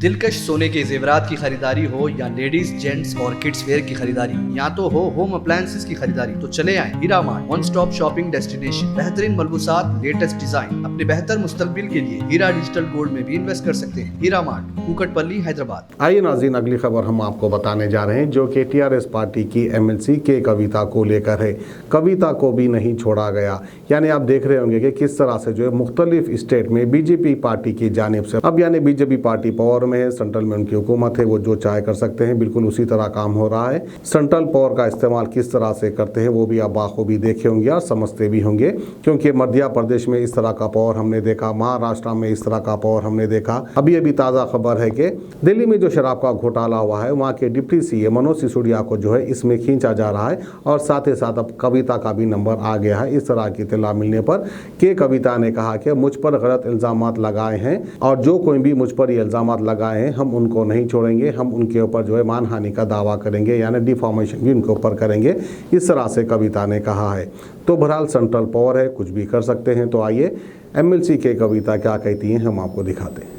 दिलकश सोने के जेवरात की खरीदारी हो या लेडीज जेंट्स और किड्स वेयर की खरीदारी, या तो हो होम अप्लायंसेस की खरीदारी, तो चले आए Heera mart, one stop shopping destination. बेहतरीन मलबूसात, लेटेस्ट डिजाइन, अपने बेहतर मुस्तकबिल के लिए हीरा डिजिटल गोल्ड में भी इन्वेस्ट कर सकते हैं। हीरा मार्ट, कुकटपल्ली, हैदराबाद। आइए नाज़रीन, अगली खबर हम आपको बताने जा रहे हैं जो कि टीआरएस पार्टी की एमएलसी के कविता को लेकर है। कविता को भी नहीं छोड़ा गया, यानी आप देख रहे होंगे कि किस तरह से जो है मुख्तलिफ स्टेट में बीजेपी पार्टी की जानिब से, अब यानी बीजेपी पार्टी पावर में है, सेंट्रल में उनकी हुकूमत है, वो जो चाहे कर सकते हैं, बिल्कुल उसी तरह काम हो रहा है। सेंट्रल पावर का इस्तेमाल किस तरह से करते हैं वो भी आप बाखूबी देखे होंगे और समझते भी होंगे, क्योंकि मध्य प्रदेश में इस तरह का पावर हमने देखा, महाराष्ट्र में इस तरह का पावर हमने देखा। अभी अभी ताज़ा खबर है कि दिल्ली में जो शराब का घोटाला हुआ है, वहाँ के डिप्टी सीएम मनोज सिसोदिया को जो है इसमें खींचा जा रहा है, और साथ ही साथ अब कविता का भी नंबर आ गया है। इस तरह की इत्तला मिलने पर के कविता ने कहा कि मुझ पर गलत इल्ज़ामात लगाए हैं, और जो कोई भी मुझ पर ये इल्ज़ामात लगाए हैं हम उनको नहीं छोड़ेंगे, हम उनके ऊपर जो है मानहानि का दावा करेंगे, यानी डिफॉर्मेशन भी उनके ऊपर करेंगे। इस तरह से कविता ने कहा है। तो बहरहाल सेंट्रल पावर है, कुछ भी कर सकते हैं। तो आइए एमएलसी के कविता क्या कहती हैं हम आपको दिखाते हैं।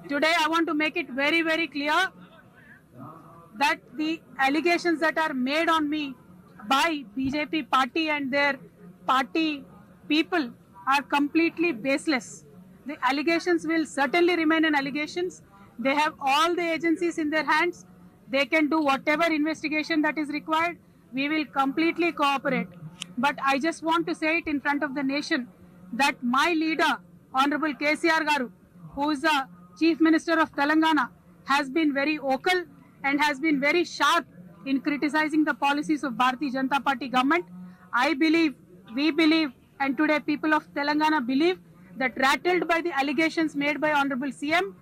Today I want to make it very, very clear that the allegations that are made on me by BJP party and their party people are completely baseless. The allegations will certainly remain an allegations. They have all the agencies in their hands. They can do whatever investigation that is required. We will completely cooperate. But I just want to say it in front of the nation that my leader, Honorable KCR Garu, who is the Chief Minister of Telangana, has been very vocal and has been very sharp in criticizing the policies of Bharatiya Janata Party government. I believe, we believe, and today people of Telangana believe that rattled by the allegations made by Honorable CM,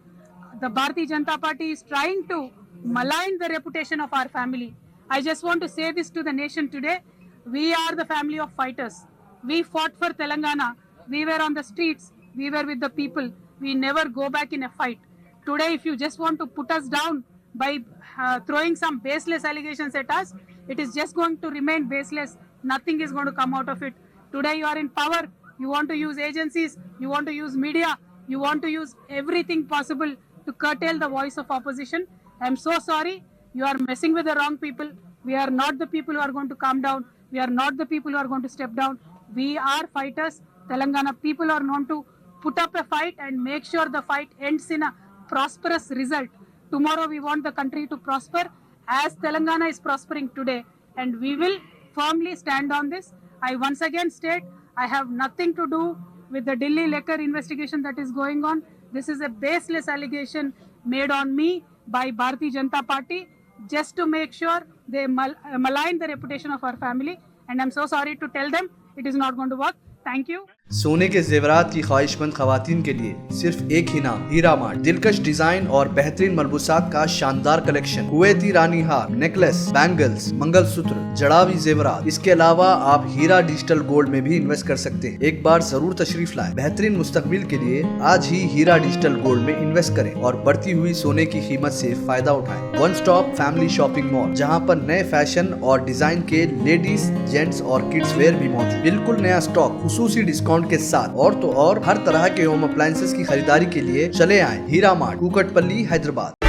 the Bharatiya Janata Party is trying to malign the reputation of our family. I just want to say this to the nation today. We are the family of fighters. We fought for Telangana. We were on the streets. We were with the people. We never go back in a fight. Today, if you just want to put us down by throwing some baseless allegations at us, it is just going to remain baseless. Nothing is going to come out of it. Today, you are in power. You want to use agencies. You want to use media. You want to use everything possible to curtail the voice of opposition. I am so sorry. You are messing with the wrong people. We are not the people who are going to calm down. We are not the people who are going to step down. We are fighters. Telangana people are known to put up a fight and make sure the fight ends in a prosperous result. Tomorrow we want the country to prosper as Telangana is prospering today, and we will firmly stand on this. I once again state I have nothing to do with the Delhi liquor investigation that is going on. This is a baseless allegation made on me by Bharatiya Janata Party just to make sure they malign the reputation of our family, and I'm so sorry to tell them it is not going to work. Thank you. सोने के जेवरात की ख्वाहिशमंद खवातीन के लिए सिर्फ एक ही नाम, हीरा मार्ट। दिलकश डिजाइन और बेहतरीन मलबूसात का शानदार कलेक्शन, कुवैती रानी हार, नेकलेस, बैंगल्स, मंगलसूत्र, जड़ावी जेवरात। इसके अलावा आप हीरा डिजिटल गोल्ड में भी इन्वेस्ट कर सकते हैं। एक बार जरूर तशरीफ लाएं। बेहतरीन मुस्तकबिल के लिए आज ही हीरा डिजिटल गोल्ड में इन्वेस्ट करें और बढ़ती हुई सोने की कीमत से फायदा उठाएं। One stop family shopping mall, जहाँ पर नए फैशन और डिजाइन के लेडीज, जेंट्स और किड्स वेयर भी मौजूद। बिल्कुल नया स्टॉक, खुसूसी डिस्काउंट के साथ, और तो और हर तरह के होम अप्लायंसेस की खरीदारी के लिए चले आए हीरा मार्ट, कुकटपल्ली, हैदराबाद।